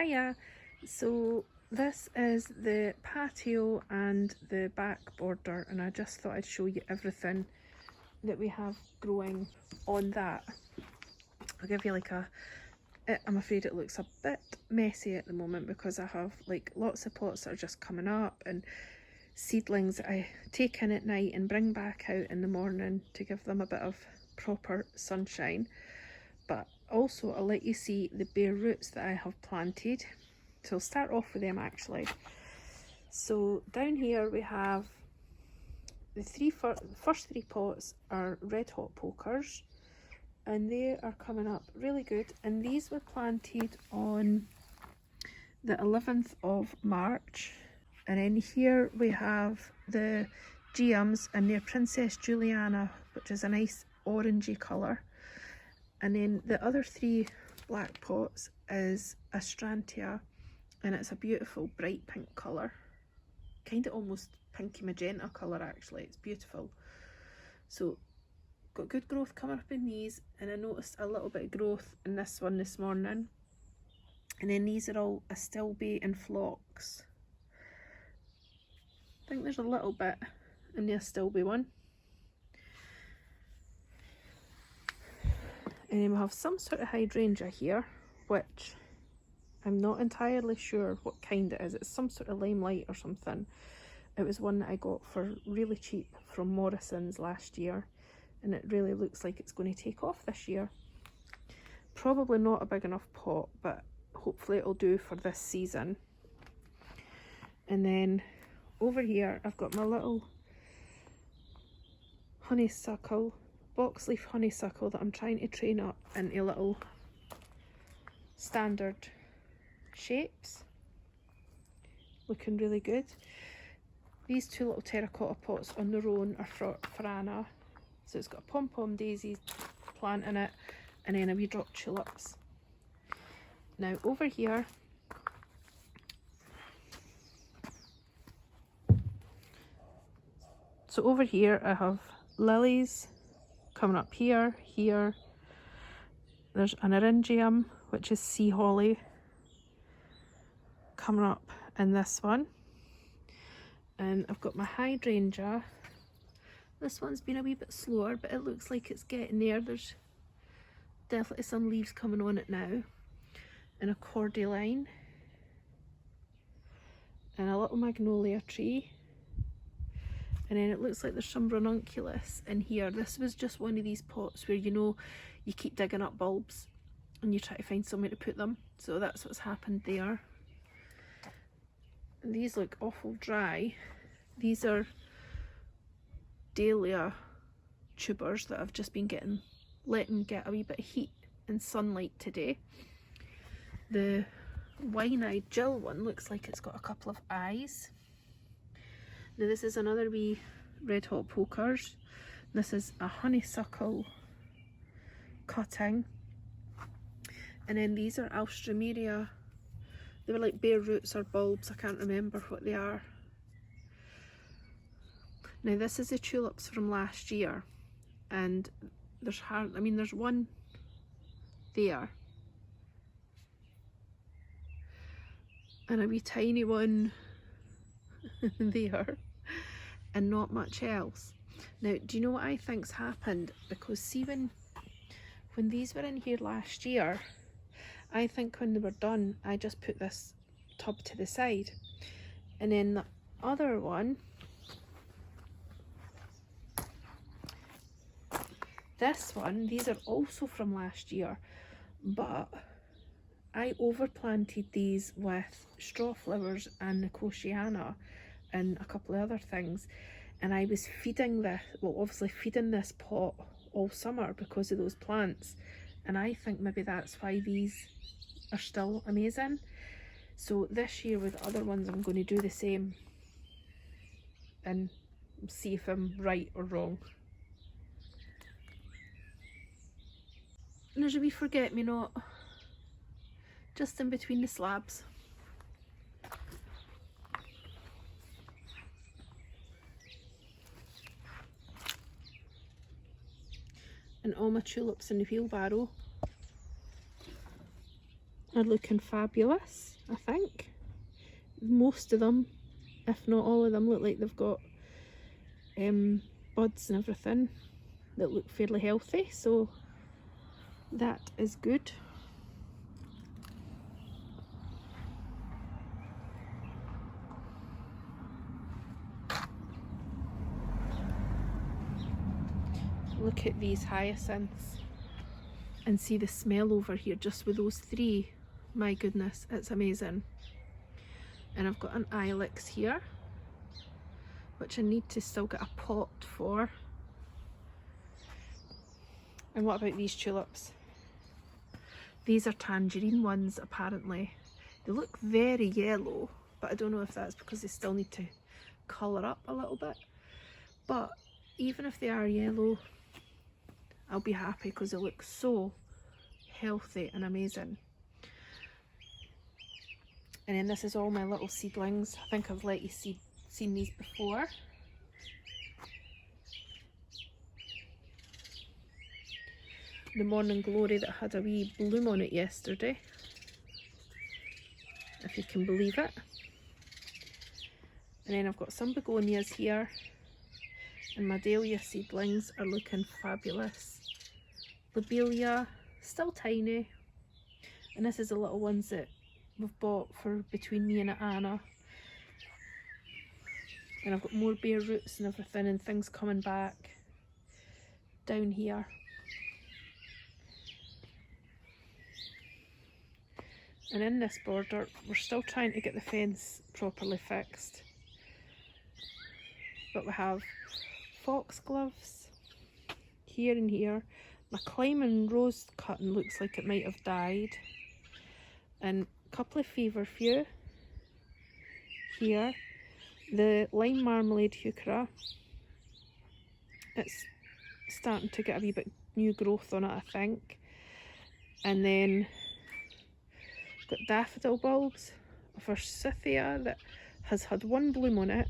Hiya! So this is the patio and the back border, and I just thought I'd show you everything that we have growing on that. I'll give you I'm afraid it looks a bit messy at the moment because I have like lots of pots that are just coming up and seedlings that I take in at night and bring back out in the morning to give them a bit of proper sunshine. But also I'll let you see the bare roots that I have planted. So I'll start off with them actually. So down here we have the first three pots are red hot pokers, and they are coming up really good, and these were planted on the 11th of March. And then here we have the geums and their Princess Juliana, which is a nice orangey colour. And then the other three black pots is Astrantia, and it's a beautiful bright pink colour, kind of almost pinky magenta colour actually. It's beautiful. So got good growth coming up in these, and I noticed a little bit of growth in this one this morning. And then these are all Astilbe and phlox. I think there's a little bit in the Astilbe one. And then we have some sort of hydrangea here, which I'm not entirely sure what kind it is. It's some sort of limelight or something. It was one that I got for really cheap from Morrison's last year, and it really looks like it's going to take off this year. Probably not a big enough pot, but hopefully it'll do for this season. And then over here I've got my little honeysuckle, box leaf honeysuckle that I'm trying to train up into little standard shapes. Looking really good. These two little terracotta pots on their own are for Anna. So it's got a pom-pom daisy plant in it, and then a wee drop tulips. Now over here, I have lilies coming up here. There's an eryngium, which is sea holly, coming up in this one. And I've got my hydrangea. This one's been a wee bit slower, but it looks like it's getting there. There's definitely some leaves coming on it now. And a cordyline. And a little magnolia tree. And then it looks like there's some ranunculus in here. This was just one of these pots where, you know, you keep digging up bulbs and you try to find somewhere to put them. So that's what's happened there. And these look awful dry. These are dahlia tubers that I've just been letting get a wee bit of heat and sunlight today. The wine-eyed Jill one looks like it's got a couple of eyes. Now this is another wee red hot pokers. This is a honeysuckle cutting. And then these are alstroemeria. They were like bare roots or bulbs, I can't remember what they are. Now this is the tulips from last year, and there's there's one there, and a wee tiny one there, and not much else. Now do you know what I think's happened? Because see, when these were in here last year, I think when they were done I just put this tub to the side, and then the other one, this one, these are also from last year, but I overplanted these with straw flowers and nicotiana and a couple of other things, and I was feeding this pot all summer because of those plants, and I think maybe that's why these are still amazing. So this year with other ones I'm going to do the same and see if I'm right or wrong. And there's a wee forget-me-not just in between the slabs. And all my tulips in the wheelbarrow. are looking fabulous, I think. Most of them, if not all of them, look like they've got buds and everything that look fairly healthy, so that is good. Look at these hyacinths and see the smell over here just with those three. My goodness, it's amazing. And I've got an ilex here, which I need to still get a pot for. And what about these tulips? These are tangerine ones, apparently. They look very yellow, but I don't know if that's because they still need to colour up a little bit. But even if they are yellow, I'll be happy because they look so healthy and amazing. And then this is all my little seedlings. I think I've let you seen these before. The morning glory that had a wee bloom on it yesterday, if you can believe it. And then I've got some begonias here, and my dahlia seedlings are looking fabulous. Lobelia, still tiny, and this is the little ones that we've bought for between me and Anna. And I've got more bare roots and everything, and things coming back down here. And in this border, we're still trying to get the fence properly fixed. But we have foxgloves here and here. My climbing rose cutting looks like it might have died. And a couple of feverfew here. The lime marmalade heuchera, it's starting to get a wee bit new growth on it, I think. And then got daffodil bulbs, a forsythia that has had one bloom on it,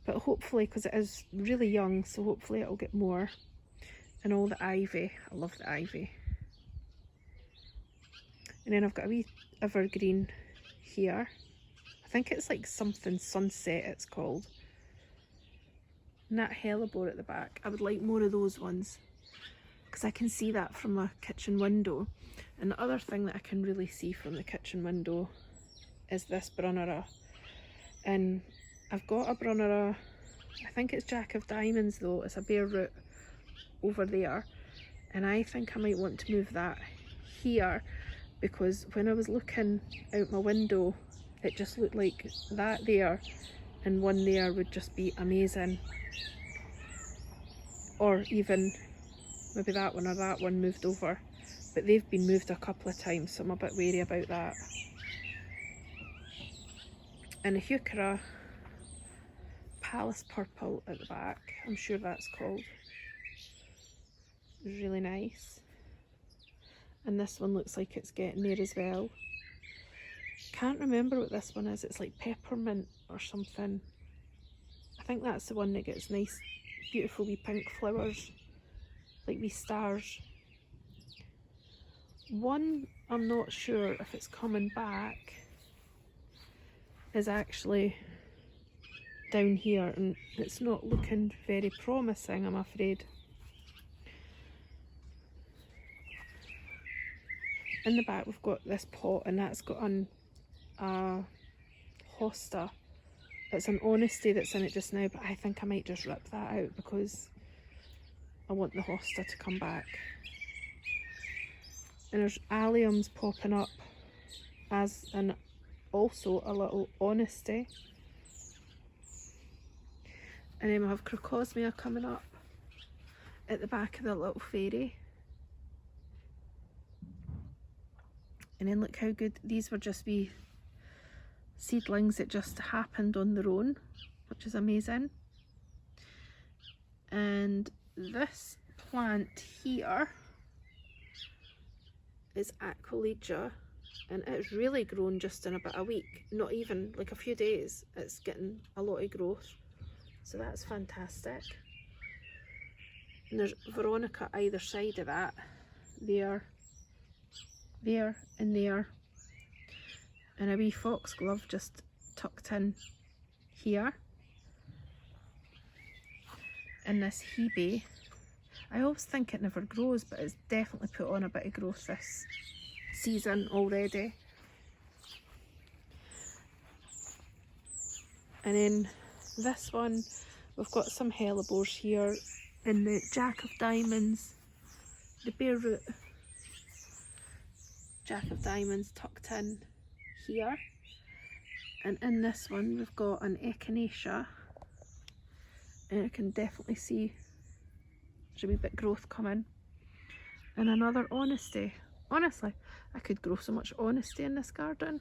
but hopefully, because it is really young, so hopefully it'll get more. And all the ivy, I love the ivy. And then I've got a wee evergreen here. I think it's like something sunset it's called. And that hellebore at the back, I would like more of those ones, because I can see that from my kitchen window. And the other thing that I can really see from the kitchen window is this brunnera. And I've got a brunnera, I think it's Jack of Diamonds though, it's a bare root over there. And I think I might want to move that here, because when I was looking out my window, it just looked like that there and one there would just be amazing. Or even maybe that one or that one moved over. But they've been moved a couple of times, so I'm a bit wary about that. And a heuchera, Palace Purple at the back, I'm sure that's called. Really nice. And this one looks like it's getting there as well. Can't remember what this one is, it's like peppermint or something. I think that's the one that gets nice, beautiful wee pink flowers, like wee stars. One, I'm not sure if it's coming back, is actually down here, and it's not looking very promising, I'm afraid. In the back we've got this pot, and that's got a hosta. It's an honesty that's in it just now, but I think I might just rip that out because I want the hosta to come back. And there's alliums popping up as an also a little honesty. And then we have crocosmia coming up at the back of the little fairy. And then look how good, these were just wee seedlings that just happened on their own, which is amazing. And this plant here is Aquilegia, and it's really grown just in about a week, not even like a few days. It's getting a lot of growth, so that's fantastic. And there's Veronica either side of that. They're there and there, and a wee foxglove just tucked in here. And this Hiya, I always think it never grows, but it's definitely put on a bit of growth this season already. And then this one, we've got some hellebores here, and the Jack of Diamonds, the bare root Jack of Diamonds tucked in here. And in this one we've got an echinacea, and I can definitely see there's a wee bit growth coming. And another honesty. Honestly, I could grow so much honesty in this garden.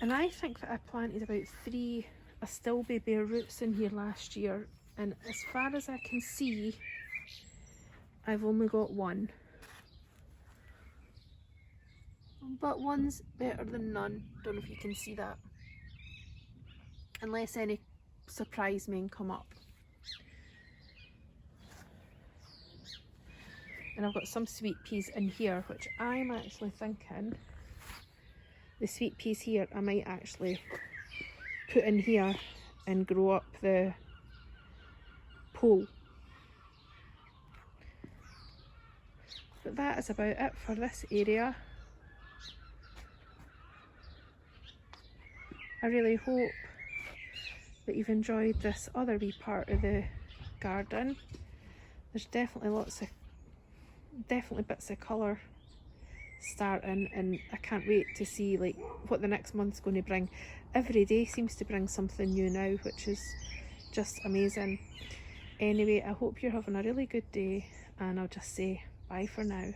And I think that I planted about 3 astilbe bare roots in here last year, and as far as I can see, I've only got 1. But one's better than none. Don't know if you can see that. Unless any surprise men come up. And I've got some sweet peas in here, which I'm actually thinking the sweet peas here I might actually put in here and grow up the pole. But that is about it for this area. I really hope that you've enjoyed this other wee part of the garden. There's definitely bits of colour starting, and I can't wait to see like what the next month's going to bring. Every day seems to bring something new now, which is just amazing. Anyway, I hope you're having a really good day, and I'll just say bye for now.